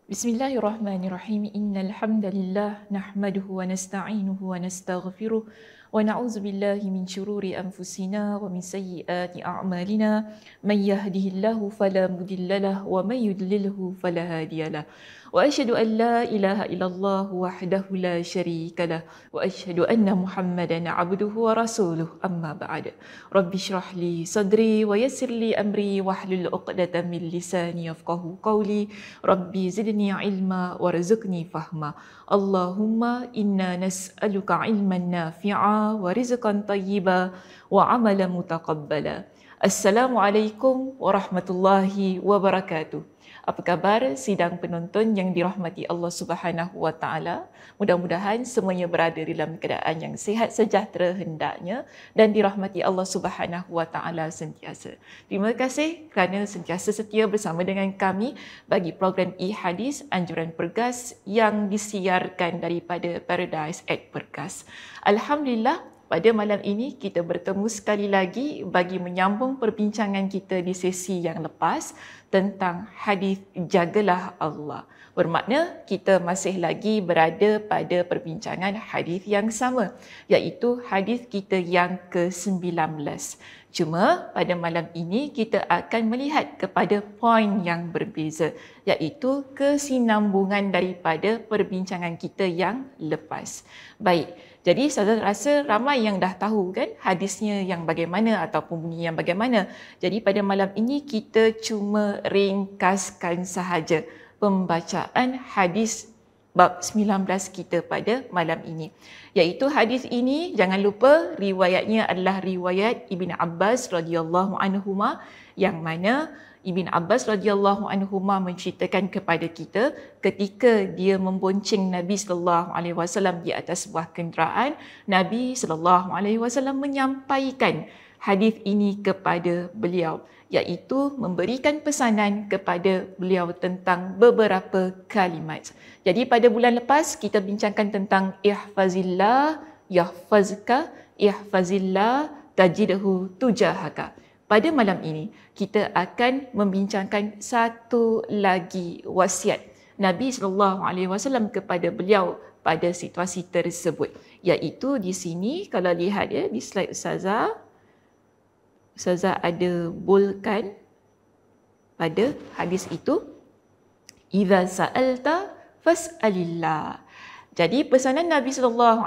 Bismillahirrahmanirrahim. Innal hamdalillah nahmaduhu wa nasta'inuhu wa nastaghfiruh wa na'udzu billahi min shururi anfusina wa min sayyiati a'malina. May yahdihillahu fala mudhillalah wa may yudlilhu fala hadiyalah. Wa asyhadu an la ilaha illallah wahdahu la syarikalah wa asyhadu anna Muhammadan 'abduhu wa rasuluh. Amma ba'd. Rabbi shrah li sadri wa yassir li amri wahlul 'uqdatam min lisani yafqahu qawli. Rabbi zidni ilma warzuqni fahma. Allahumma inna nas'aluka ilman nafi'a wa rizqan tayyiba wa amalan mutaqabbala. Assalamualaikum warahmatullahi wabarakatuh. Apa khabar sidang penonton yang dirahmati Allah Subhanahu wa taala? Mudah-mudahan semuanya berada dalam keadaan yang sihat sejahtera hendaknya dan dirahmati Allah Subhanahu wa taala sentiasa. Terima kasih kerana sentiasa setia bersama dengan kami bagi program e-hadis anjuran Pergas yang disiarkan daripada Paradise at Pergas. Alhamdulillah, pada malam ini kita bertemu sekali lagi bagi menyambung perbincangan kita di sesi yang lepas tentang hadis jagalah Allah. Bermakna kita masih lagi berada pada perbincangan hadis yang sama, iaitu hadis kita yang ke-19. Cuma pada malam ini kita akan melihat kepada poin yang berbeza, iaitu kesinambungan daripada perbincangan kita yang lepas. Baik, jadi saya rasa ramai yang dah tahu kan hadisnya yang bagaimana ataupun bunyi yang bagaimana. Jadi pada malam ini kita cuma ringkaskan sahaja pembacaan hadis bab 19 kita pada malam ini. Iaitu hadis ini jangan lupa riwayatnya adalah riwayat Ibn Abbas radhiyallahu anhuma, yang mana Ibn Abbas radhiyallahu anhuma menceritakan kepada kita ketika dia membonceng Nabi sallallahu alaihi wasallam di atas sebuah kenderaan, Nabi sallallahu alaihi wasallam menyampaikan hadis ini kepada beliau, iaitu memberikan pesanan kepada beliau tentang beberapa kalimat. Jadi pada bulan lepas kita bincangkan tentang ihfazillah yahfazka, ihfazillah tajidhu tujahaka. Pada malam ini kita akan membincangkan satu lagi wasiat Nabi SAW kepada beliau pada situasi tersebut, iaitu di sini kalau lihat ya di slide Ustazah ada boldkan pada hadis itu, idza sa'alta fas'alillah. Jadi pesanan Nabi SAW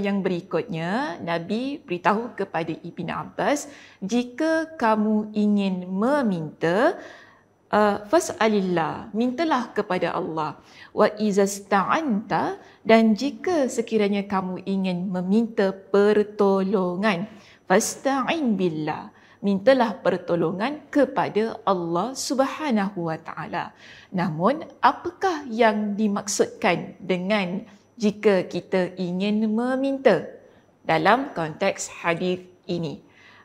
yang berikutnya, Nabi beritahu kepada Ibn Abbas, jika kamu ingin meminta, fas'alillah, mintalah kepada Allah. Wa izasta'anta, dan jika sekiranya kamu ingin meminta pertolongan, fasta'in billah, mintalah pertolongan kepada Allah Subhanahu wa taala. Namun apakah yang dimaksudkan dengan jika kita ingin meminta dalam konteks hadis ini?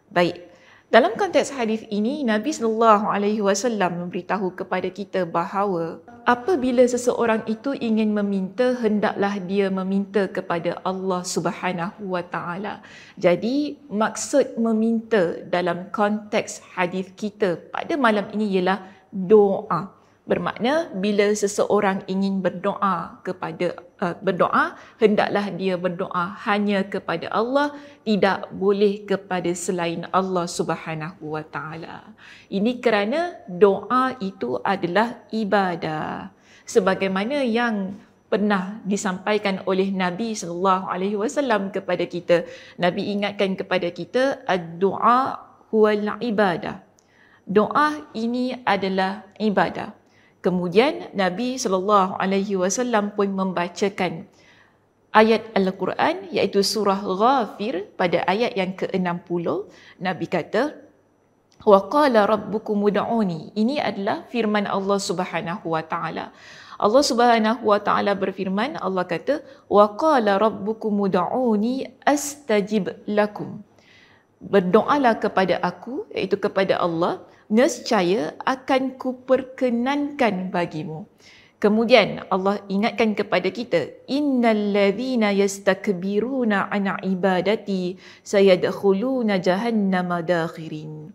Baik, dalam konteks hadis ini Nabi sallallahu alaihi wasallam memberitahu kepada kita bahawa apabila seseorang itu ingin meminta, hendaklah dia meminta kepada Allah Subhanahu wa taala. Jadi maksud meminta dalam konteks hadis kita pada malam ini ialah doa. Bermakna bila seseorang ingin berdoa hendaklah dia berdoa hanya kepada Allah, tidak boleh kepada selain Allah Subhanahu wa taala. Ini kerana doa itu adalah ibadah. Sebagaimana yang pernah disampaikan oleh Nabi sallallahu alaihi wasallam kepada kita. Nabi ingatkan kepada kita, ad-du'a huwal ibadah. Doa ini adalah ibadah. Kemudian Nabi SAW pun membacakan ayat Al-Quran, iaitu surah Ghafir pada ayat yang ke-60. Nabi kata, wa qala rabbukum ud'uni. Ini adalah firman Allah Subhanahu wa taala. Allah Subhanahu wa taala berfirman, Allah kata, wa qala rabbukum ud'uni astajib lakum. Berdoalah kepada aku, iaitu kepada Allah, nescaya akan kuperkenankan bagimu. Kemudian Allah ingatkan kepada kita, innal ladzina yastakbiruna an ibadati sayadkhuluna jahannama dakhirin.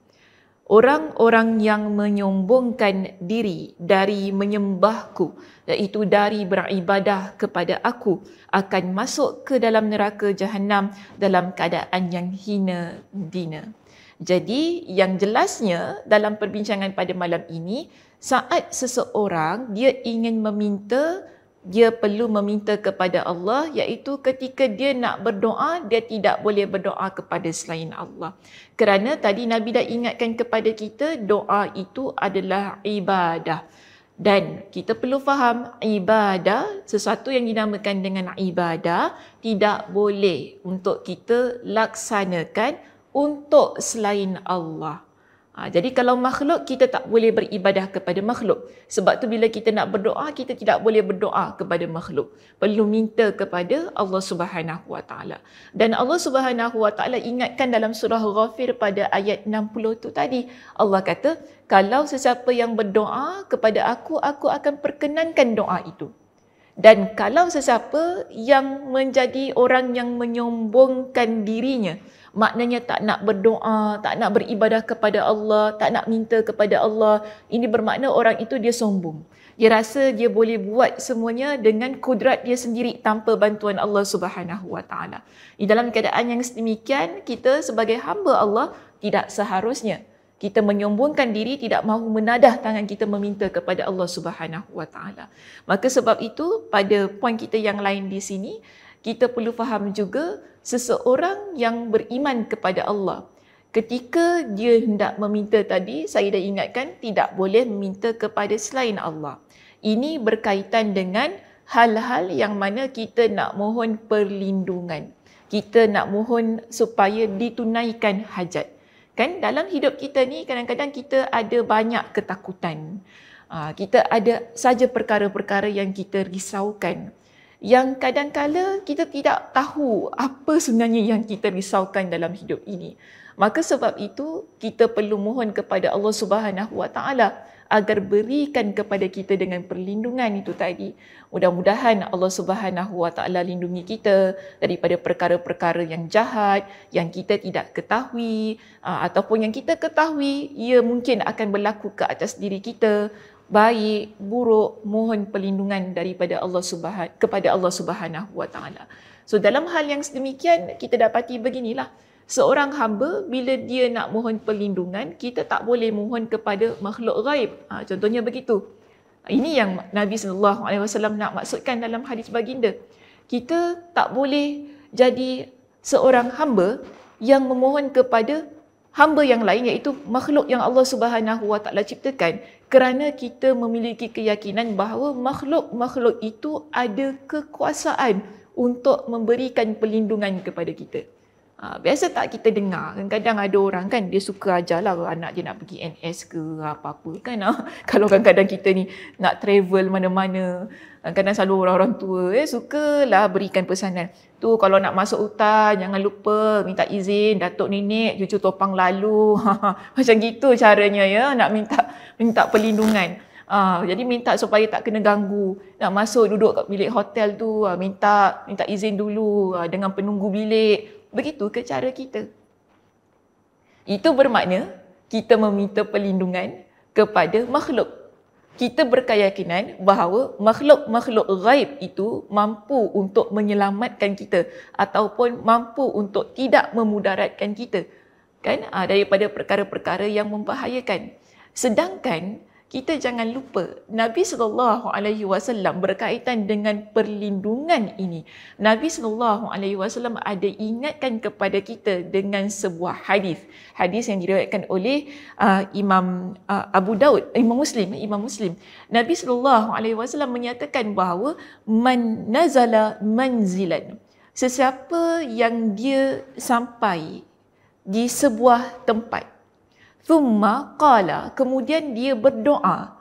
Orang-orang yang menyombongkan diri dari menyembahku, iaitu dari beribadah kepada aku, akan masuk ke dalam neraka Jahannam dalam keadaan yang hina dina. Jadi yang jelasnya dalam perbincangan pada malam ini, saat seseorang dia ingin meminta, dia perlu meminta kepada Allah, iaitu ketika dia nak berdoa, dia tidak boleh berdoa kepada selain Allah. Kerana tadi Nabi dah ingatkan kepada kita, doa itu adalah ibadah. Dan kita perlu faham, ibadah, sesuatu yang dinamakan dengan ibadah, tidak boleh untuk kita laksanakan untuk selain Allah. Jadi kalau makhluk, kita tak boleh beribadah kepada makhluk. Sebab tu bila kita nak berdoa, kita tidak boleh berdoa kepada makhluk. Perlu minta kepada Allah Subhanahu Wa Taala. Dan Allah Subhanahu Wa Taala ingatkan dalam surah Ghafir pada ayat 60 tu tadi. Allah kata, kalau sesiapa yang berdoa kepada aku akan perkenankan doa itu. Dan kalau sesiapa yang menjadi orang yang menyombongkan dirinya, maknanya tak nak berdoa, tak nak beribadah kepada Allah, tak nak minta kepada Allah, ini bermakna orang itu dia sombong. Dia rasa dia boleh buat semuanya dengan kudrat dia sendiri tanpa bantuan Allah Subhanahu Wa Taala. Di dalam keadaan yang sedemikian, kita sebagai hamba Allah tidak seharusnya kita menyombongkan diri, tidak mahu menadah tangan kita meminta kepada Allah Subhanahu Wa Taala. Maka sebab itu pada poin kita yang lain di sini, kita perlu faham juga seseorang yang beriman kepada Allah, ketika dia hendak meminta tadi, saya dah ingatkan tidak boleh meminta kepada selain Allah. Ini berkaitan dengan hal-hal yang mana kita nak mohon perlindungan. Kita nak mohon supaya ditunaikan hajat. Kan dalam hidup kita ni kadang-kadang kita ada banyak ketakutan. Kita ada saja perkara-perkara yang kita risaukan. Yang kadang-kala kita tidak tahu apa sebenarnya yang kita risaukan dalam hidup ini. Maka sebab itu kita perlu mohon kepada Allah Subhanahu Wa Taala agar berikan kepada kita dengan perlindungan itu tadi. Mudah-mudahan Allah Subhanahu Wa Taala lindungi kita daripada perkara-perkara yang jahat, yang kita tidak ketahui, ataupun yang kita ketahui, ia mungkin akan berlaku ke atas diri kita. Baik, buruk, mohon perlindungan daripada kepada Allah Subhanahu Wa Taala. So dalam hal yang sedemikian, kita dapati beginilah. Seorang hamba bila dia nak mohon perlindungan, kita tak boleh mohon kepada makhluk ghaib. Contohnya begitu. Ini yang Nabi SAW nak maksudkan dalam hadis baginda. Kita tak boleh jadi seorang hamba yang memohon kepada hamba yang lain, iaitu makhluk yang Allah Subhanahu Wa Taala ciptakan, kerana kita memiliki keyakinan bahawa makhluk-makhluk itu ada kekuasaan untuk memberikan perlindungan kepada kita. Biasa tak kita dengar, kadang-kadang ada orang kan dia suka ajarlah anak dia nak pergi NS ke apa-apa kan. Kalau kadang-kadang kita ni nak travel mana-mana, kadang-kadang selalu orang-orang tua sukalah berikan pesanan. Tu kalau nak masuk hutan jangan lupa minta izin datuk nenek cucu topang lalu. Macam gitu caranya ya, nak minta perlindungan. Jadi minta supaya tak kena ganggu. Nak masuk duduk kat bilik hotel tu, minta izin dulu dengan penunggu bilik. Begitu ke cara kita? Itu bermakna kita meminta perlindungan kepada makhluk. Kita berkeyakinan bahawa makhluk-makhluk ghaib itu mampu untuk menyelamatkan kita ataupun mampu untuk tidak memudaratkan kita, kan, daripada perkara-perkara yang membahayakan. Sedangkan kita jangan lupa Nabi SAW berkaitan dengan perlindungan ini. Nabi SAW ada ingatkan kepada kita dengan sebuah hadis. Hadis yang diriwayatkan oleh Imam Abu Daud, Imam Muslim. Nabi SAW menyatakan bahawa man nazala manzilan, sesiapa yang dia sampai di sebuah tempat, thumma qala, kemudian dia berdoa.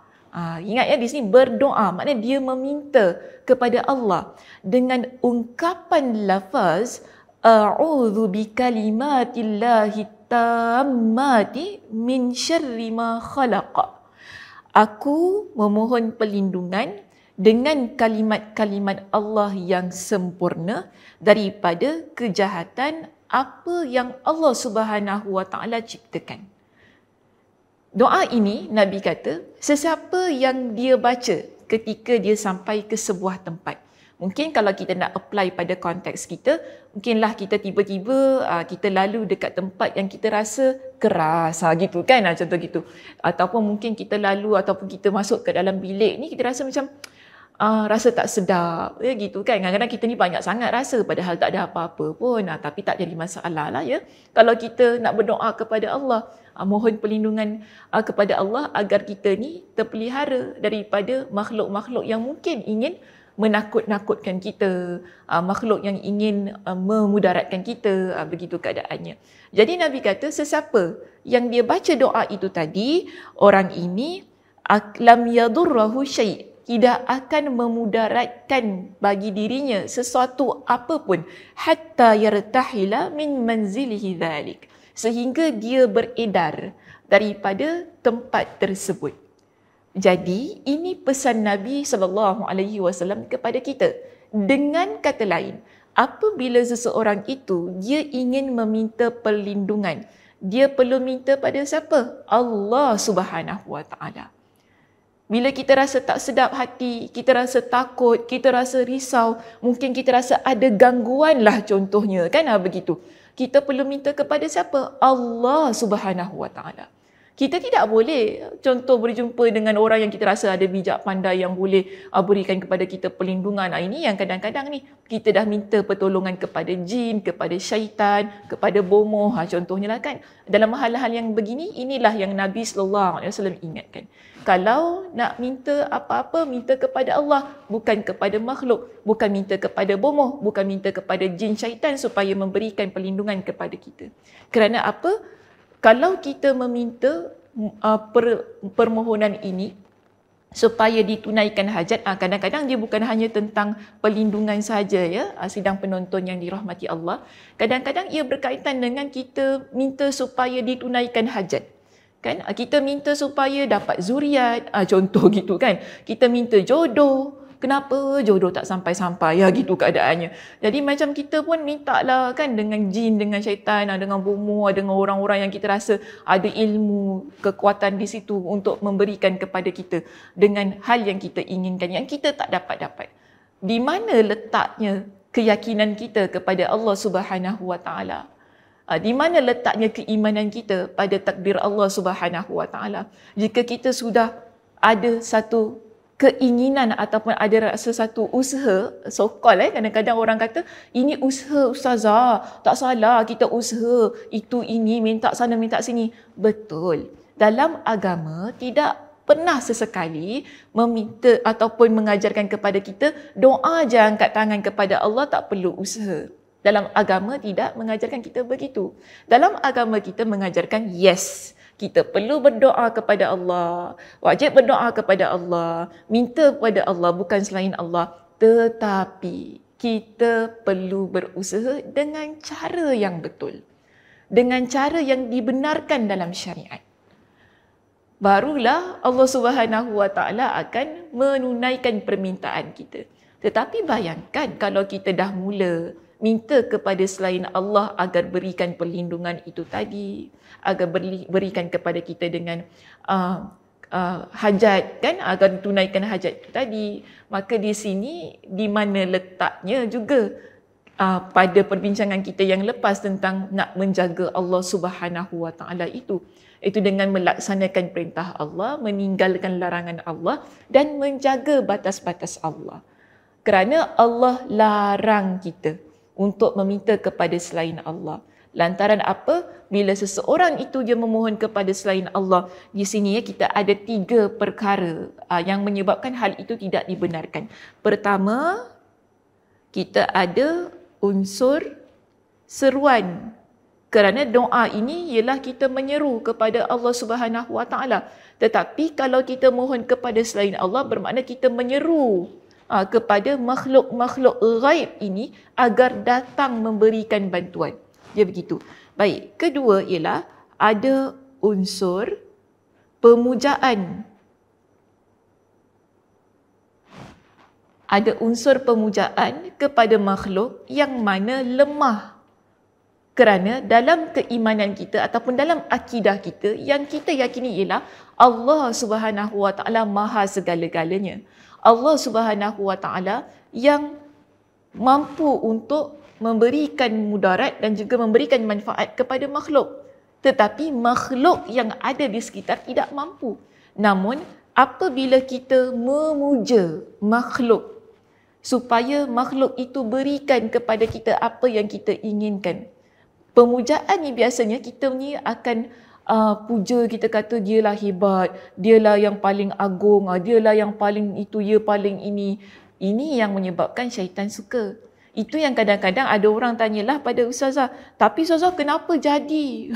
Ingat ya, di sini berdoa, maknanya dia meminta kepada Allah dengan ungkapan lafaz a'udzu bikalimatillahi tammati min syarri ma khalaqa. Aku memohon perlindungan dengan kalimat-kalimat Allah yang sempurna daripada kejahatan apa yang Allah Subhanahu Wa Taala ciptakan. Doa ini Nabi kata, sesiapa yang dia baca ketika dia sampai ke sebuah tempat. Mungkin kalau kita nak apply pada konteks kita, mungkinlah kita tiba-tiba kita lalu dekat tempat yang kita rasa keras gitu kan, contoh gitu. Ataupun mungkin kita lalu ataupun kita masuk ke dalam bilik ni kita rasa macam rasa tak sedap ya gitu kan. Kadang-kadang kita ni banyak sangat rasa padahal tak ada apa-apa pun, tapi tak jadi masalah lah ya. Kalau kita nak berdoa kepada Allah, mohon perlindungan kepada Allah agar kita ni terpelihara daripada makhluk-makhluk yang mungkin ingin menakut-nakutkan kita, makhluk yang ingin memudaratkan kita, begitu keadaannya. Jadi Nabi kata sesiapa yang dia baca doa itu tadi, orang ini lam yadurrahu syai', tidak akan memudaratkan bagi dirinya sesuatu apapun, hatta yartahila min manzilihi dhalik, sehingga dia beredar daripada tempat tersebut. Jadi ini pesan Nabi SAW kepada kita. Dengan kata lain, apabila seseorang itu dia ingin meminta perlindungan, dia perlu minta pada siapa? Allah Subhanahu Wa Taala. Bila kita rasa tak sedap hati, kita rasa takut, kita rasa risau, mungkin kita rasa ada gangguan lah contohnya, kan begitu. Kita perlu minta kepada siapa? Allah Subhanahu Wa Taala. Kita tidak boleh contoh berjumpa dengan orang yang kita rasa ada bijak pandai yang boleh berikan kepada kita perlindungan. Ini yang kadang-kadang ni kita dah minta pertolongan kepada jin, kepada syaitan, kepada bomoh, contohnya lah kan. Dalam hal-hal yang begini, inilah yang Nabi SAW ingatkan. Kalau nak minta apa-apa, minta kepada Allah, bukan kepada makhluk, bukan minta kepada bomoh, bukan minta kepada jin syaitan supaya memberikan perlindungan kepada kita. Kerana apa? Kalau kita meminta permohonan ini supaya ditunaikan hajat, kadang-kadang dia bukan hanya tentang perlindungan saja ya, sidang penonton yang dirahmati Allah. Kadang-kadang ia berkaitan dengan kita minta supaya ditunaikan hajat. Kan? Kita minta supaya dapat zuriat, contoh gitu kan. Kita minta jodoh. Kenapa jodoh tak sampai-sampai ya gitu keadaannya. Jadi macam kita pun minta lah kan dengan jin, dengan syaitan, dengan bomoh, dengan orang-orang yang kita rasa ada ilmu, kekuatan di situ untuk memberikan kepada kita dengan hal yang kita inginkan, yang kita tak dapat-dapat. Di mana letaknya keyakinan kita kepada Allah Subhanahu Wa Taala? Di mana letaknya keimanan kita pada takdir Allah Subhanahu Wa Taala? Jika kita sudah ada satu keinginan ataupun ada rasa satu usaha, so-called kadang-kadang orang kata, ini usaha ustazah, tak salah kita usaha, itu ini, minta sana, minta sini. Betul. Dalam agama tidak pernah sesekali meminta ataupun mengajarkan kepada kita, doa je angkat tangan kepada Allah, tak perlu usaha. Dalam agama tidak mengajarkan kita begitu. Dalam agama kita mengajarkan yes, kita perlu berdoa kepada Allah, wajib berdoa kepada Allah, minta kepada Allah bukan selain Allah, tetapi kita perlu berusaha dengan cara yang betul, dengan cara yang dibenarkan dalam syariat. Barulah Allah Subhanahu Wa Taala akan menunaikan permintaan kita. Tetapi bayangkan kalau kita dah mula minta kepada selain Allah agar berikan perlindungan itu tadi, agar berikan kepada kita dengan hajat kan, agar tunaikan hajat itu tadi, maka di sini di mana letaknya juga pada perbincangan kita yang lepas tentang nak menjaga Allah Subhanahu Wa Taala itu dengan melaksanakan perintah Allah, meninggalkan larangan Allah dan menjaga batas-batas Allah. Kerana Allah larang kita untuk meminta kepada selain Allah. Lantaran apa? Bila seseorang itu dia memohon kepada selain Allah, di sini kita ada 3 perkara yang menyebabkan hal itu tidak dibenarkan. Pertama, kita ada unsur seruan. Kerana doa ini ialah kita menyeru kepada Allah Subhanahu Wa Taala. Tetapi kalau kita mohon kepada selain Allah, bermakna kita menyeru kepada makhluk-makhluk ghaib ini agar datang memberikan bantuan. Dia begitu. Baik, kedua ialah ada unsur pemujaan. Ada unsur pemujaan kepada makhluk yang mana lemah. Kerana dalam keimanan kita ataupun dalam akidah kita, yang kita yakini ialah Allah Subhanahu Wa Taala Maha segala-galanya. Allah Subhanahu Wa Taala yang mampu untuk memberikan mudarat dan juga memberikan manfaat kepada makhluk. Tetapi makhluk yang ada di sekitar tidak mampu. Namun apabila kita memuja makhluk supaya makhluk itu berikan kepada kita apa yang kita inginkan, pemujaan ni biasanya kita ni akan puja, kita kata dialah hebat, dialah yang paling agung, dialah yang paling itu, dia paling ini. Ini yang menyebabkan syaitan suka. Itu yang kadang-kadang ada orang tanyalah pada ustazah, tapi ustazah kenapa jadi?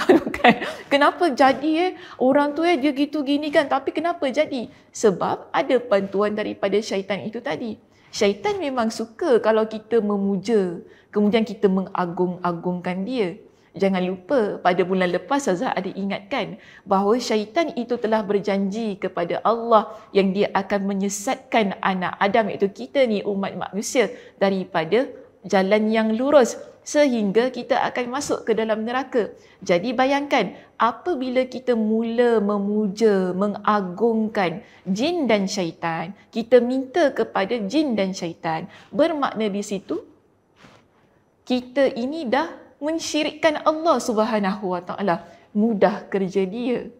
Kenapa jadi orang tu dia gitu gini kan, tapi kenapa jadi? Sebab ada bantuan daripada syaitan itu tadi. Syaitan memang suka kalau kita memuja, kemudian kita mengagung-agungkan dia. Jangan lupa pada bulan lepas Ustazah ada ingatkan bahawa syaitan itu telah berjanji kepada Allah yang dia akan menyesatkan anak Adam, iaitu kita ni umat manusia, daripada jalan yang lurus sehingga kita akan masuk ke dalam neraka. Jadi bayangkan apabila kita mula memuja, mengagungkan jin dan syaitan, kita minta kepada jin dan syaitan, bermakna di situ kita ini dah mensyirikkan Allah Subhanahu Wa Taala. Mudah kerja dia.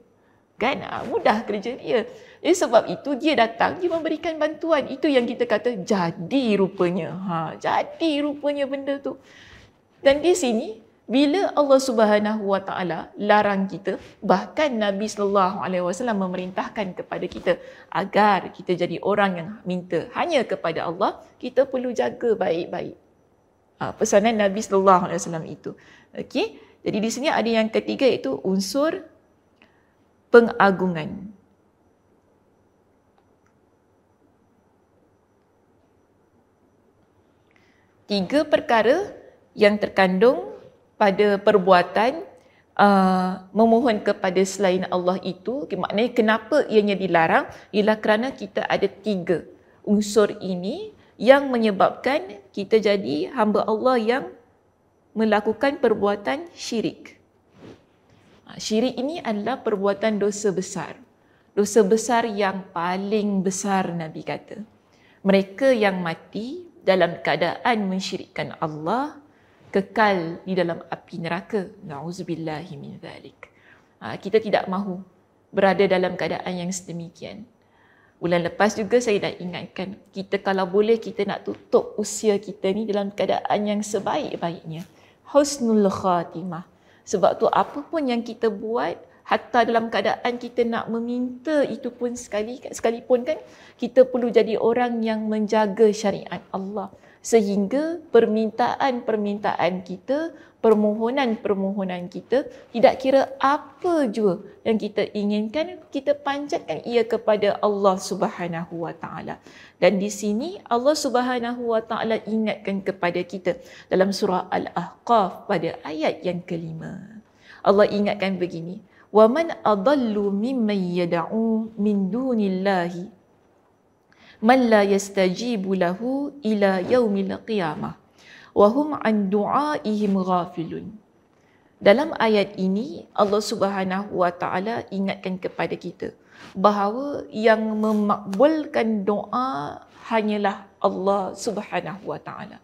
Kan? Mudah kerja dia. Sebab itu dia datang, dia memberikan bantuan. Itu yang kita kata jadi rupanya. Jadi rupanya benda tu. Dan di sini bila Allah Subhanahu Wa Taala larang kita, bahkan Nabi sallallahu alaihi wasallam memerintahkan kepada kita agar kita jadi orang yang minta hanya kepada Allah, kita perlu jaga baik-baik pesanan Nabi sallallahu alaihi wasallam itu. Okey, jadi di sini ada yang ketiga, iaitu unsur pengagungan. Tiga perkara yang terkandung pada perbuatan memohon kepada selain Allah itu, maknanya kenapa ianya dilarang ialah kerana kita ada tiga unsur ini yang menyebabkan kita jadi hamba Allah yang melakukan perbuatan syirik. Syirik ini adalah perbuatan dosa besar. Dosa besar yang paling besar, Nabi kata. Mereka yang mati dalam keadaan mensyirikkan Allah kekal di dalam api neraka. Na'udzubillahi min dzalik. Kita tidak mahu berada dalam keadaan yang sedemikian. Bulan lepas juga saya dah ingatkan, kita kalau boleh kita nak tutup usia kita ni dalam keadaan yang sebaik-baiknya. Husnul khatimah. Sebab tu apa pun yang kita buat, hatta dalam keadaan kita nak meminta itu pun sekalipun kan, kita perlu jadi orang yang menjaga syariat Allah. Sehingga permintaan-permintaan kita, permohonan-permohonan kita, tidak kira apa jua yang kita inginkan, kita panjatkan ia kepada Allah Subhanahu Wa Taala. Dan di sini Allah Subhanahu Wa Taala ingatkan kepada kita dalam surah Al-Ahqaf pada ayat yang kelima. Allah ingatkan begini, "Wa man adallu mimman yad'u min dunillahi man la yastajibu lahu ila yaumil qiyamah wa hum an du'aihim ghafilun." Dalam ayat ini Allah Subhanahu Wa Taala ingatkan kepada kita bahawa yang memakbulkan doa hanyalah Allah Subhanahu Wa Taala.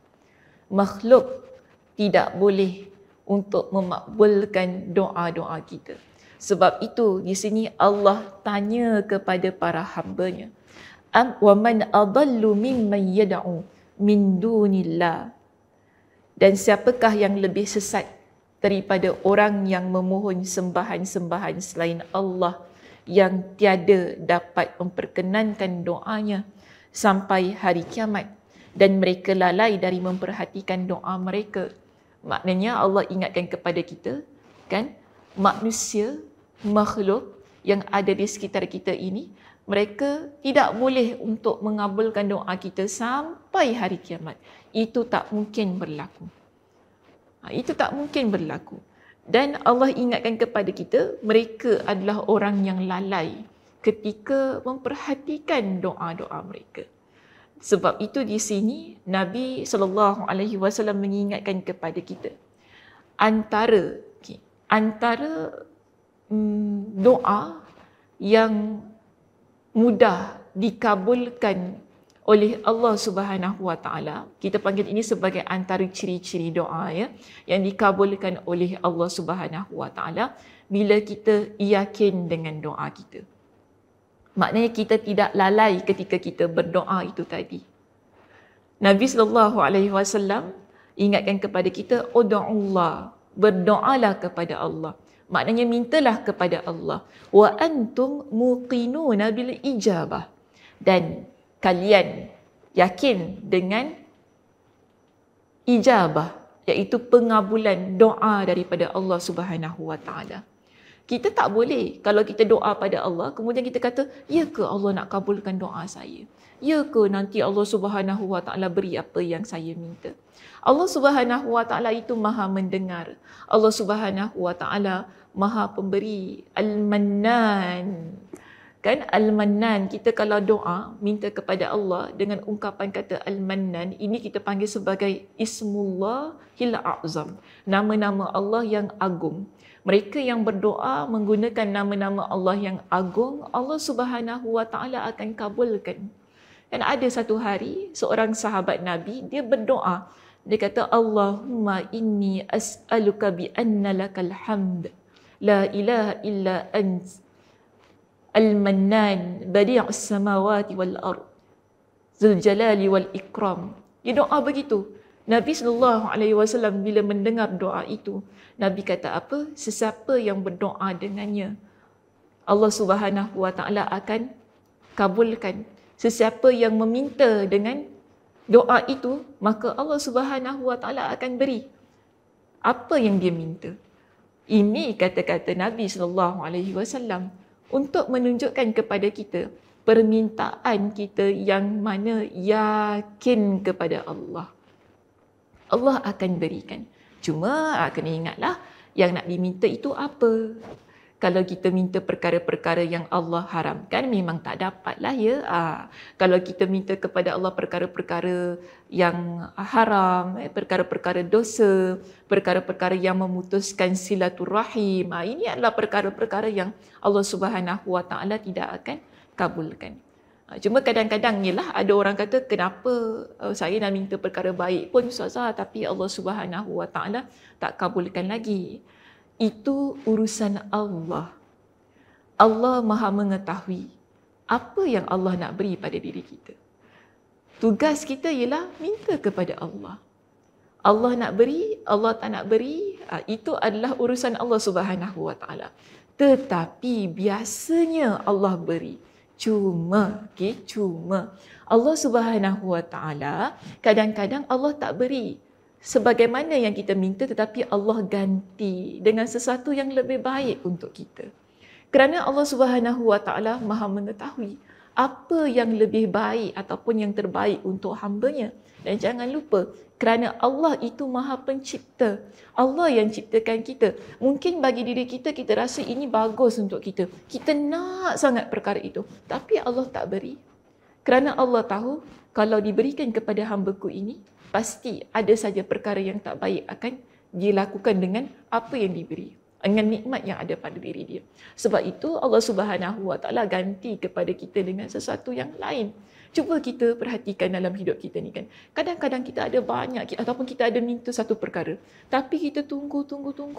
Makhluk tidak boleh untuk memakbulkan doa-doa kita. Sebab itu di sini Allah tanya kepada para hamba-Nya, "Wa man adallu mimman yad'u min dunillah." Dan siapakah yang lebih sesat daripada orang yang memohon sembahan-sembahan selain Allah yang tiada dapat memperkenankan doanya sampai hari kiamat, dan mereka lalai dari memperhatikan doa mereka. Maknanya Allah ingatkan kepada kita, kan, manusia, makhluk yang ada di sekitar kita ini, mereka tidak boleh untuk mengabulkan doa kita sampai hari kiamat. Itu tak mungkin berlaku. Itu tak mungkin berlaku. Dan Allah ingatkan kepada kita, mereka adalah orang yang lalai ketika memperhatikan doa-doa mereka. Sebab itu di sini Nabi SAW mengingatkan kepada kita, antara doa yang mudah dikabulkan oleh Allah Subhanahu Wa Taala. Kita panggil ini sebagai antara ciri-ciri doa ya, yang dikabulkan oleh Allah Subhanahu Wa Taala bila kita yakin dengan doa kita. Maknanya kita tidak lalai ketika kita berdoa itu tadi. Nabi SAW ingatkan kepada kita, ud'ullah, berdoalah kepada Allah. Maknanya mintalah kepada Allah. Wa antum muqinuna bil ijabah. Dan kalian yakin dengan ijabah, iaitu pengabulan doa daripada Allah Subhanahu Wa Taala. Kita tak boleh kalau kita doa pada Allah, kemudian kita kata, ya ke Allah nak kabulkan doa saya? Ya ke nanti Allah Subhanahu Wa Taala beri apa yang saya minta? Allah Subhanahu Wa Taala itu Maha mendengar. Allah Subhanahu Wa Taala Maha pemberi. Al-Mannan. Kan Al-Mannan, kita kalau doa minta kepada Allah dengan ungkapan kata Al-Mannan, ini kita panggil sebagai Ismullahil A'zam, nama-nama Allah yang agung. Mereka yang berdoa menggunakan nama-nama Allah yang agung, Allah Subhanahu Wa Taala akan kabulkan. Dan ada satu hari seorang sahabat Nabi, dia berdoa, dia kata, Allahumma inni as'aluka bi anna lakal hamd la ilaha illa ant al-mannan badi'us samawati wal ard zul jalali wal ikram. Dia doa begitu. Nabi SAW bila mendengar doa itu, Nabi kata apa? Sesiapa yang berdoa dengannya, Allah Subhanahu Wa Taala akan kabulkan. Sesiapa yang meminta dengan doa itu, maka Allah Subhanahu Wa Taala akan beri apa yang dia minta. Ini kata-kata Nabi SAW untuk menunjukkan kepada kita permintaan kita yang mana yakin kepada Allah. Allah akan berikan. Cuma kena ingatlah yang nak diminta itu apa. Kalau kita minta perkara-perkara yang Allah haramkan, memang tak dapatlah ya. Kalau kita minta kepada Allah perkara-perkara yang haram, perkara-perkara dosa, perkara-perkara yang memutuskan silaturahim, ini adalah perkara-perkara yang Allah Subhanahu Wa Taala tidak akan kabulkan. Cuma kadang-kadang ni lah ada orang kata, kenapa saya nak minta perkara baik pun Ustazah, tapi Allah Subhanahu Wa Taala tak kabulkan lagi. Itu urusan Allah. Allah Maha mengetahui apa yang Allah nak beri pada diri kita. Tugas kita ialah minta kepada Allah. Allah nak beri, Allah tak nak beri, itu adalah urusan Allah Subhanahu Wa Taala. Tetapi biasanya Allah beri. Cuma Allah Subhanahu Wa Taala kadang-kadang Allah tak beri sebagaimana yang kita minta, tetapi Allah ganti dengan sesuatu yang lebih baik untuk kita. Kerana Allah Subhanahu Wa Taala Maha mengetahui apa yang lebih baik ataupun yang terbaik untuk hamba-Nya. Dan jangan lupa, kerana Allah itu Maha Pencipta. Allah yang ciptakan kita. Mungkin bagi diri kita, kita rasa ini bagus untuk kita. Kita nak sangat perkara itu. Tapi Allah tak beri. Kerana Allah tahu, kalau diberikan kepada hamba-Ku ini, pasti ada saja perkara yang tak baik akan dilakukan dengan apa yang diberi, dengan nikmat yang ada pada diri dia. Sebab itu Allah Subhanahu Wa Taala ganti kepada kita dengan sesuatu yang lain. Cuba kita perhatikan dalam hidup kita ni kan. Kadang-kadang kita ada banyak ataupun kita ada minta satu perkara, tapi kita tunggu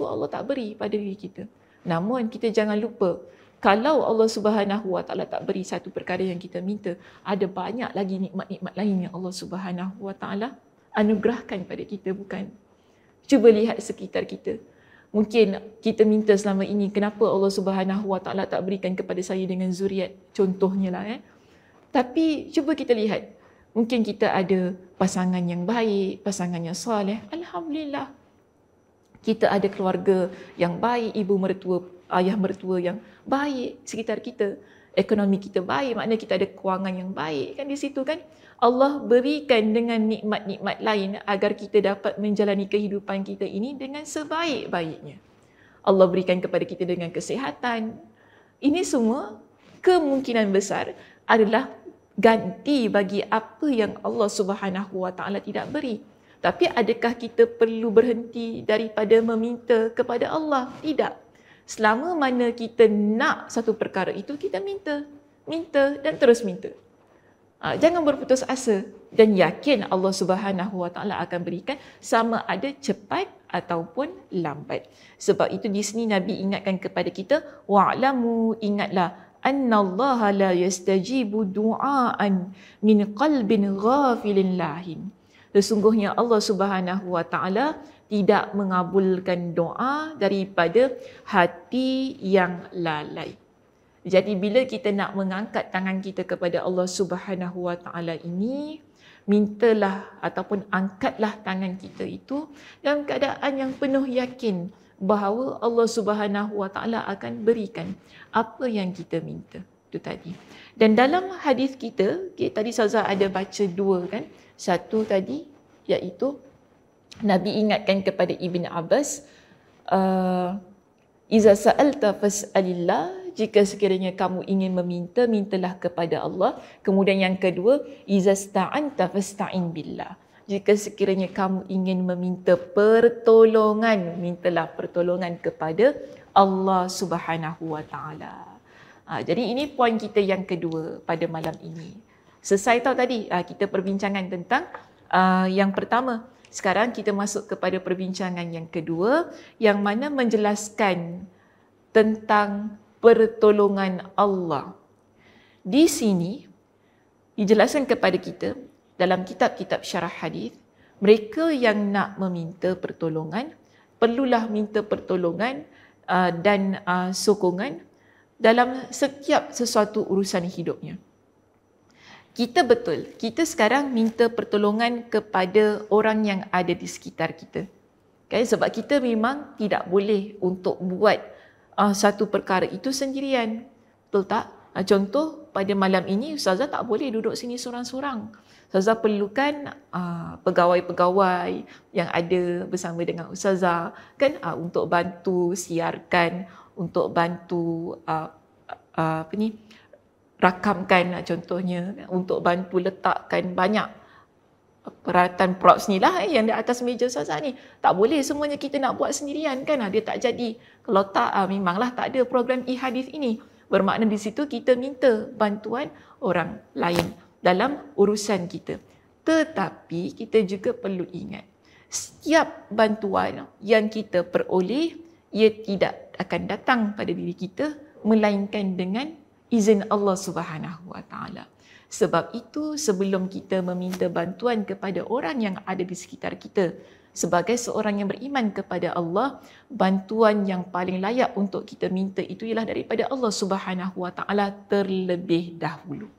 Allah tak beri pada diri kita. Namun kita jangan lupa, kalau Allah Subhanahu Wa Taala tak beri satu perkara yang kita minta, ada banyak lagi nikmat-nikmat lain yang Allah Subhanahu Wa Taala anugerahkan pada kita, bukan? Cuba lihat sekitar kita. Mungkin kita minta selama ini, kenapa Allah Subhanahu Wa Taala tak berikan kepada saya dengan zuriat? Contohnya lah Tapi cuba kita lihat. Mungkin kita ada pasangan yang baik, pasangan yang soleh. Alhamdulillah. Kita ada keluarga yang baik, ibu mertua, ayah mertua yang baik sekitar kita. Ekonomi kita baik, maknanya kita ada kewangan yang baik. Kan di situ kan? Allah berikan dengan nikmat-nikmat lain agar kita dapat menjalani kehidupan kita ini dengan sebaik-baiknya. Allah berikan kepada kita dengan kesihatan. Ini semua kemungkinan besar adalah ganti bagi apa yang Allah Subhanahu Wa Taala tidak beri. Tapi adakah kita perlu berhenti daripada meminta kepada Allah? Tidak. Selama mana kita nak satu perkara itu, kita minta dan terus minta. Jangan berputus asa dan yakin Allah Subhanahu Wa Taala akan berikan, sama ada cepat ataupun lambat. Sebab itu di sini Nabi ingatkan kepada kita, wa'lamu, ingatlah, annallaha la yastajibu du'aan min qalbin ghafilin lahin. Sesungguhnya Allah Subhanahu Wa Taala tidak mengabulkan doa daripada hati yang lalai. Jadi bila kita nak mengangkat tangan kita kepada Allah Subhanahu Wa Taala ini, mintalah ataupun angkatlah tangan kita itu dalam keadaan yang penuh yakin bahawa Allah Subhanahu Wa Taala akan berikan apa yang kita minta. Itu tadi. Dan dalam hadis kita, tadi Saza ada baca dua kan. Satu tadi iaitu Nabi ingatkan kepada Ibn Abbas, iza sa'alta fas'alillah, jika sekiranya kamu ingin meminta, mintalah kepada Allah. Kemudian yang kedua, iza sta'anta fasta'in billah, jika sekiranya kamu ingin meminta pertolongan, mintalah pertolongan kepada Allah Subhanahu Wa Taala. Jadi ini poin kita yang kedua pada malam ini. Selesai tahu tadi kita perbincangan tentang yang pertama. Sekarang kita masuk kepada perbincangan yang kedua, yang mana menjelaskan tentang pertolongan Allah. Di sini dijelaskan kepada kita dalam kitab-kitab syarah hadis, mereka yang nak meminta pertolongan perlulah minta pertolongan dan sokongan dalam setiap sesuatu urusan hidupnya. Kita betul, kita sekarang minta pertolongan kepada orang yang ada di sekitar kita. Okay? Sebab kita memang tidak boleh untuk buat satu perkara itu sendirian. Betul tak? Contoh, pada malam ini Ustazah tak boleh duduk sini seorang-seorang. Ustazah perlukan pegawai-pegawai yang ada bersama dengan Ustazah kan, untuk bantu siarkan, untuk bantu rakamkan contohnya, untuk bantu letakkan banyak peralatan props ni lah yang di atas meja Ustazah ni. Tak boleh semuanya kita nak buat sendirian kan, dia tak jadi. Kalau tak, memanglah tak ada program e-hadis ini. Bermakna di situ kita minta bantuan orang lain dalam urusan kita. Tetapi kita juga perlu ingat, setiap bantuan yang kita peroleh, ia tidak akan datang pada diri kita melainkan dengan izin Allah Subhanahu Wa Taala. Sebab itu sebelum kita meminta bantuan kepada orang yang ada di sekitar kita, sebagai seorang yang beriman kepada Allah, bantuan yang paling layak untuk kita minta itu ialah daripada Allah Subhanahu Wa Taala terlebih dahulu.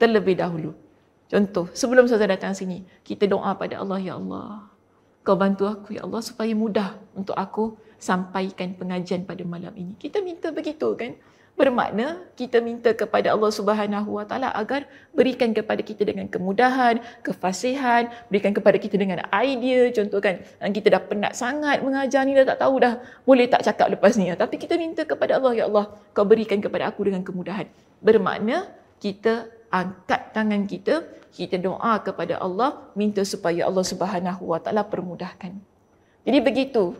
Terlebih dahulu. Contoh, sebelum saya datang sini, kita doa pada Allah, ya Allah, Kau bantu aku ya Allah supaya mudah untuk aku sampaikan pengajian pada malam ini. Kita minta begitu kan? Bermakna kita minta kepada Allah Subhanahu Wa Taala agar berikan kepada kita dengan kemudahan, kefasihan, berikan kepada kita dengan idea. Contoh kan, kita dah penat sangat mengajar ni, dah tak tahu dah boleh tak cakap lepas ni. Tapi kita minta kepada Allah, ya Allah, Kau berikan kepada aku dengan kemudahan. Bermakna kita angkat tangan kita, kita doa kepada Allah, minta supaya Allah Subhanahu Wa Taala permudahkan. Jadi begitu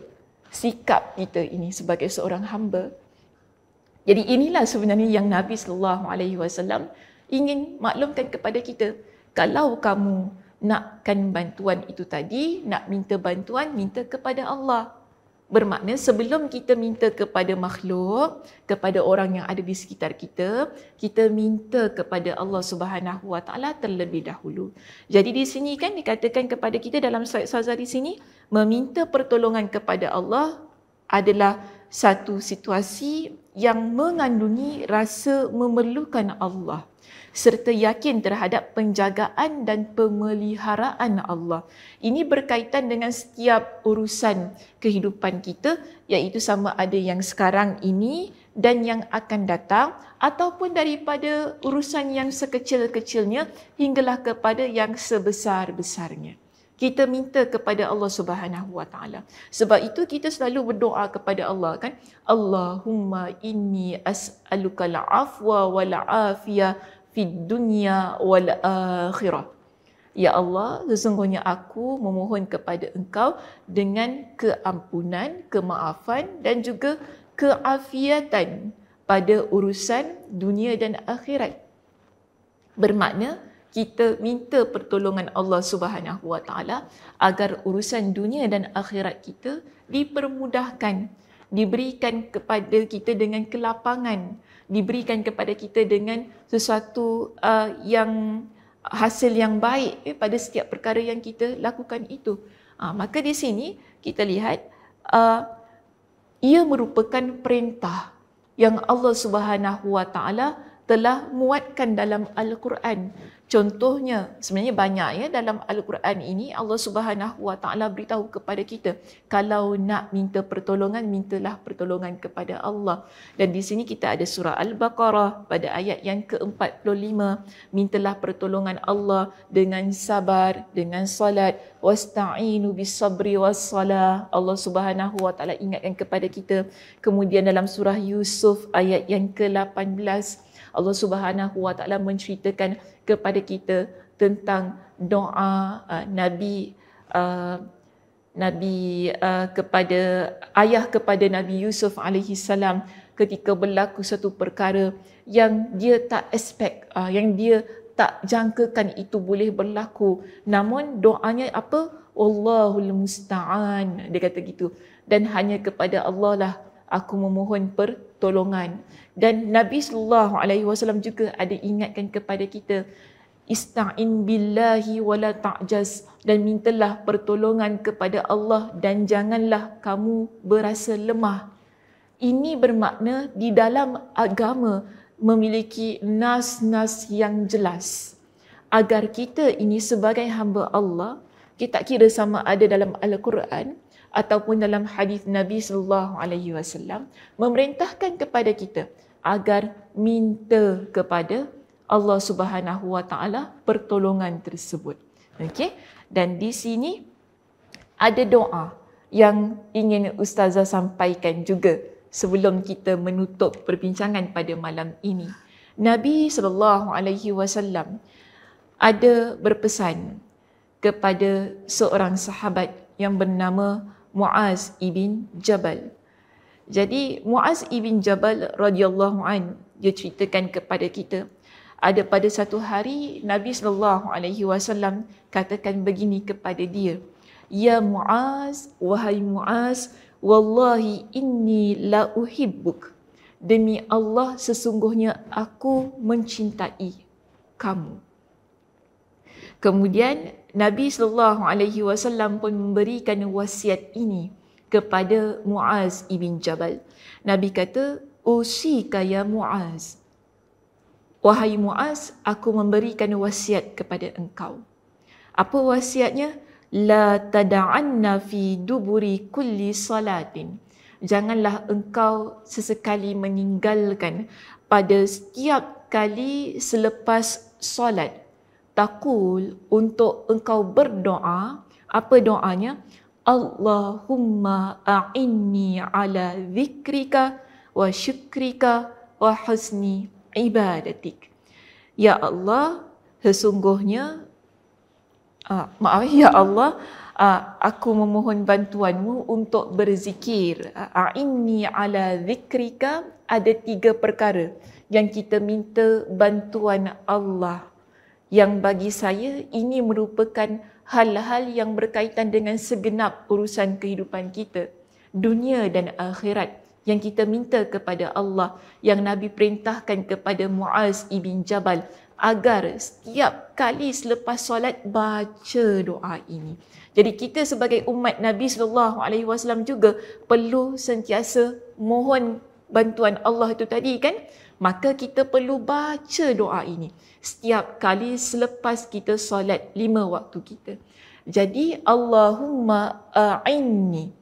sikap kita ini sebagai seorang hamba. Jadi inilah sebenarnya yang Nabi SAW ingin maklumkan kepada kita. Kalau kamu nakkan bantuan itu tadi, nak minta bantuan, minta kepada Allah. Bermakna sebelum kita minta kepada makhluk, kepada orang yang ada di sekitar kita, kita minta kepada Allah Subhanahu Wa Taala terlebih dahulu. Jadi di sini kan dikatakan kepada kita dalam slide Ustazah di sini, meminta pertolongan kepada Allah adalah satu situasi yang mengandungi rasa memerlukan Allah serta yakin terhadap penjagaan dan pemeliharaan Allah. Ini berkaitan dengan setiap urusan kehidupan kita, iaitu sama ada yang sekarang ini dan yang akan datang, ataupun daripada urusan yang sekecil-kecilnya hinggalah kepada yang sebesar-besarnya. Kita minta kepada Allah Subhanahu Wa Taala. Sebab itu kita selalu berdoa kepada Allah kan. Allahumma inni as'aluka al-afwa wal afiyah fid dunya wal akhirah. Ya Allah, sesungguhnya aku memohon kepada Engkau dengan keampunan, kemaafan dan juga keafiatan pada urusan dunia dan akhirat. Bermakna kita minta pertolongan Allah Subhanahu Wa Taala agar urusan dunia dan akhirat kita dipermudahkan, diberikan kepada kita dengan kelapangan, diberikan kepada kita dengan sesuatu yang hasil yang baik pada setiap perkara yang kita lakukan itu. Maka di sini kita lihat ia merupakan perintah yang Allah Subhanahu Wa Taala telah muatkan dalam Al-Quran. Contohnya, sebenarnya banyak ya dalam Al-Quran ini Allah Subhanahu Wa Taala beritahu kepada kita, kalau nak minta pertolongan, mintalah pertolongan kepada Allah. Dan di sini kita ada surah Al-Baqarah pada ayat yang ke-45, mintalah pertolongan Allah dengan sabar, dengan salat, wasta'inu bis-sabri was-salah. Allah Subhanahu Wa Taala ingatkan kepada kita. Kemudian dalam surah Yusuf ayat yang ke-18, Allah Subhanahu Wa Taala menceritakan kepada kita tentang doa Nabi kepada ayah kepada Nabi Yusuf alaihi salam ketika berlaku satu perkara yang dia tak expect, yang dia tak jangkakan itu boleh berlaku. Namun doanya apa? Wallahul musta'an. Dia kata gitu. Dan hanya kepada Allah lah aku memohon pertolongan. Dan Nabi SAW juga ada ingatkan kepada kita, ista'in billahi wala ta'jaz, dan mintalah pertolongan kepada Allah dan janganlah kamu berasa lemah. Ini bermakna di dalam agama memiliki nas-nas yang jelas agar kita ini sebagai hamba Allah, kita tak kira sama ada dalam Al-Quran ataupun dalam hadis Nabi SAW, memerintahkan kepada kita agar minta kepada Allah Subhanahu Wa Taala pertolongan tersebut. Okey, dan di sini ada doa yang ingin Ustazah sampaikan juga sebelum kita menutup perbincangan pada malam ini. Nabi SAW ada berpesan kepada seorang sahabat yang bernama Muaz ibn Jabal. Jadi Muaz ibn Jabal radhiyallahu an, dia ceritakan kepada kita, ada pada satu hari Nabi SAW katakan begini kepada dia, ya Muaz, wahai Muaz, wallahi inni la uhibbuk, demi Allah sesungguhnya aku mencintai kamu. Kemudian Nabi SAW pun memberikan wasiat ini kepada Muaz ibn Jabal. Nabi kata, usika ya Muaz, wahai Muaz, aku memberikan wasiat kepada engkau. Apa wasiatnya? La tada'anna fi duburi kulli salatin. Janganlah engkau sesekali meninggalkan pada setiap kali selepas solat. Taqul, untuk engkau berdoa. Apa doanya? Allahumma a'inni ala zikrika wa syukrika wa husni ibadatik. Ya Allah, sesungguhnya ya Allah, aku memohon bantuanmu untuk berzikir. A'inni ala zikrika, ada 3 perkara yang kita minta bantuan Allah, yang bagi saya ini merupakan hal-hal yang berkaitan dengan segenap urusan kehidupan kita, dunia dan akhirat, yang kita minta kepada Allah, yang Nabi perintahkan kepada Muaz ibn Jabal agar setiap kali selepas solat baca doa ini. Jadi kita sebagai umat Nabi SAW juga perlu sentiasa mohon bantuan Allah itu tadi kan, maka kita perlu baca doa ini setiap kali selepas kita solat 5 waktu kita. Jadi Allahumma a'inni,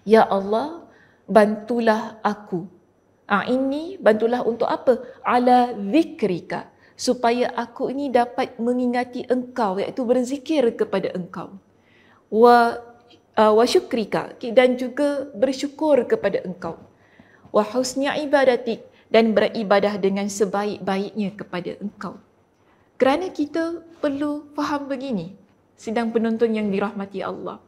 ya Allah bantulah aku. A'inni, bantulah untuk apa? Ala zikrika, supaya aku ini dapat mengingati engkau, iaitu berzikir kepada engkau. Wa syukrika, dan juga bersyukur kepada engkau. Wa husni ibadatik, dan beribadah dengan sebaik-baiknya kepada engkau. Kerana kita perlu faham begini, sidang penonton yang dirahmati Allah.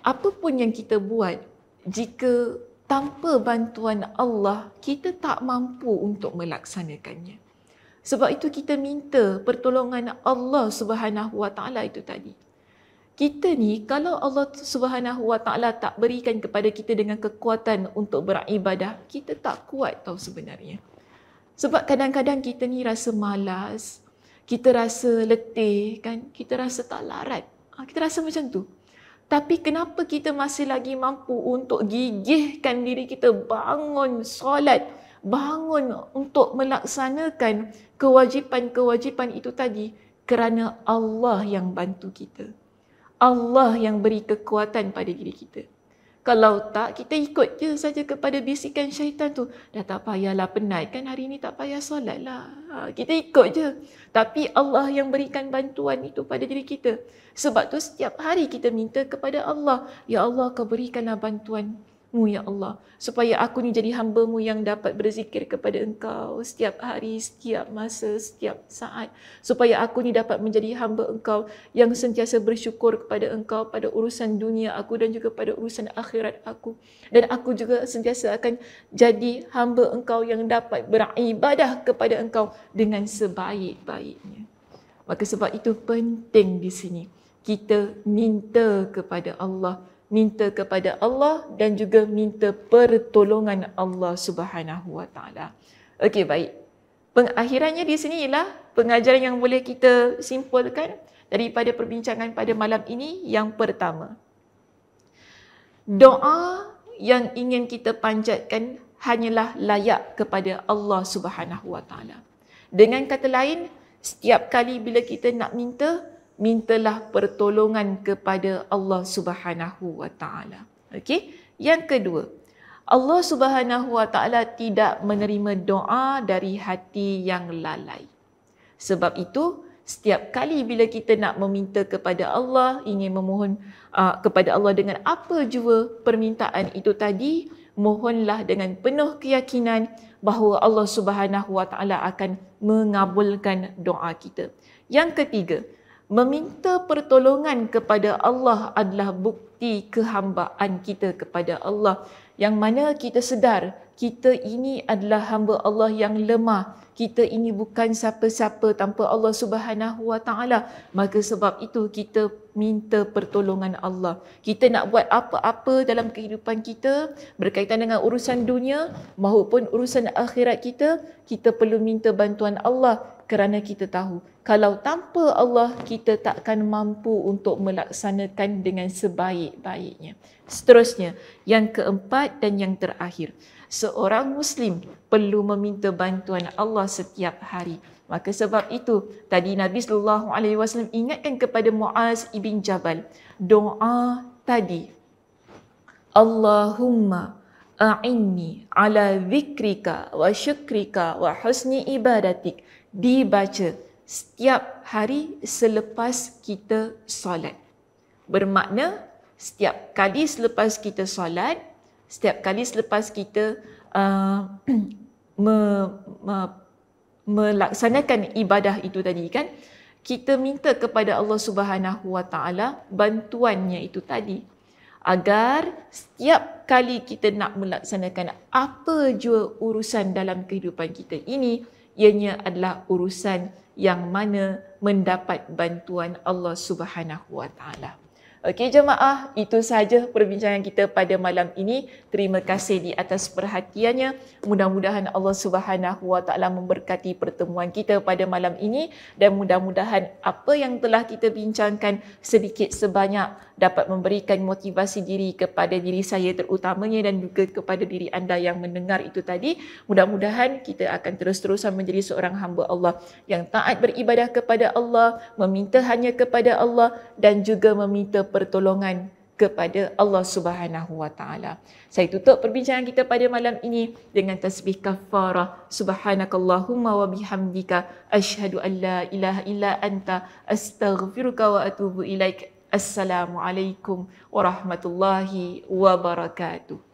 Apa pun yang kita buat, jika tanpa bantuan Allah, kita tak mampu untuk melaksanakannya. Sebab itu kita minta pertolongan Allah Subhanahu Wa Taala itu tadi. Kita ni, kalau Allah Subhanahu Wa Taala tak berikan kepada kita dengan kekuatan untuk beribadah, kita tak kuat tau sebenarnya. Sebab kadang-kadang kita ni rasa malas, kita rasa letih, kan? Kita rasa tak larat. Kita rasa macam tu. Tapi kenapa kita masih lagi mampu untuk gigihkan diri kita bangun solat, bangun untuk melaksanakan kewajipan-kewajipan itu tadi? Kerana Allah yang bantu kita. Allah yang beri kekuatan pada diri kita. Kalau tak, kita ikut je saja kepada bisikan syaitan tu. Dah tak payahlah penat kan, hari ni tak payah solat lah. Kita ikut je. Tapi Allah yang berikan bantuan itu pada diri kita. Sebab tu setiap hari kita minta kepada Allah. Ya Allah, kau berikanlah bantuan-Mu ya Allah. Supaya aku ni jadi hamba-Mu yang dapat berzikir kepada Engkau setiap hari, setiap masa, setiap saat. Supaya aku ni dapat menjadi hamba Engkau yang sentiasa bersyukur kepada Engkau pada urusan dunia aku dan juga pada urusan akhirat aku. Dan aku juga sentiasa akan jadi hamba Engkau yang dapat beribadah kepada Engkau dengan sebaik-baiknya. Maka sebab itu penting di sini kita minta kepada Allah. Minta kepada Allah dan juga minta pertolongan Allah Subhanahu Wa Taala. Okey, baik. Pengakhirannya di sini ialah pengajaran yang boleh kita simpulkan daripada perbincangan pada malam ini. Yang pertama, doa yang ingin kita panjatkan hanyalah layak kepada Allah Subhanahu Wa Taala. Dengan kata lain, setiap kali bila kita nak mintalah pertolongan kepada Allah Subhanahu Wa Taala. Okey? Yang kedua, Allah Subhanahu Wa Taala tidak menerima doa dari hati yang lalai. Sebab itu, setiap kali bila kita nak meminta kepada Allah, ingin memohon kepada Allah dengan apa jua permintaan itu tadi, mohonlah dengan penuh keyakinan bahawa Allah Subhanahu Wa Taala akan mengabulkan doa kita. Yang ketiga, meminta pertolongan kepada Allah adalah bukti kehambaan kita kepada Allah. Yang mana kita sedar, kita ini adalah hamba Allah yang lemah. Kita ini bukan siapa-siapa tanpa Allah Subhanahu Wa Taala. Maka sebab itu kita minta pertolongan Allah. Kita nak buat apa-apa dalam kehidupan kita berkaitan dengan urusan dunia maupun urusan akhirat kita, kita perlu minta bantuan Allah kerana kita tahu kalau tanpa Allah kita takkan mampu untuk melaksanakan dengan sebaik-baiknya. Seterusnya, yang keempat dan yang terakhir, seorang Muslim perlu meminta bantuan Allah setiap hari. Maka sebab itu, tadi Nabi SAW ingatkan kepada Muaz ibn Jabal, doa tadi, Allahumma a'inni ala zikrika wa syukrika wa husni ibadatik, dibaca setiap hari selepas kita solat. Bermakna, setiap kali selepas kita solat, setiap kali selepas kita melaksanakan ibadah itu tadi kan, kita minta kepada Allah Subhanahu Wa Taala bantuannya itu tadi. Agar setiap kali kita nak melaksanakan apa jua urusan dalam kehidupan kita ini, ianya adalah urusan yang mana mendapat bantuan Allah Subhanahu Wa Taala. Okey jemaah, itu sahaja perbincangan kita pada malam ini. Terima kasih di atas perhatiannya. Mudah-mudahan Allah Subhanahu Wa Taala memberkati pertemuan kita pada malam ini dan mudah-mudahan apa yang telah kita bincangkan sedikit sebanyak dapat memberikan motivasi diri kepada diri saya terutamanya dan juga kepada diri anda yang mendengar itu tadi. Mudah-mudahan kita akan terus-terusan menjadi seorang hamba Allah yang taat beribadah kepada Allah, meminta hanya kepada Allah dan juga meminta pertolongan kepada Allah Subhanahu Wa Taala. Saya tutup perbincangan kita pada malam ini dengan tasbih kafarah. Subhanakallahumma wa bihamdika asyhadu an la ilaha illa anta astaghfiruka wa atubu ilaik. Assalamualaikum warahmatullahi wabarakatuh.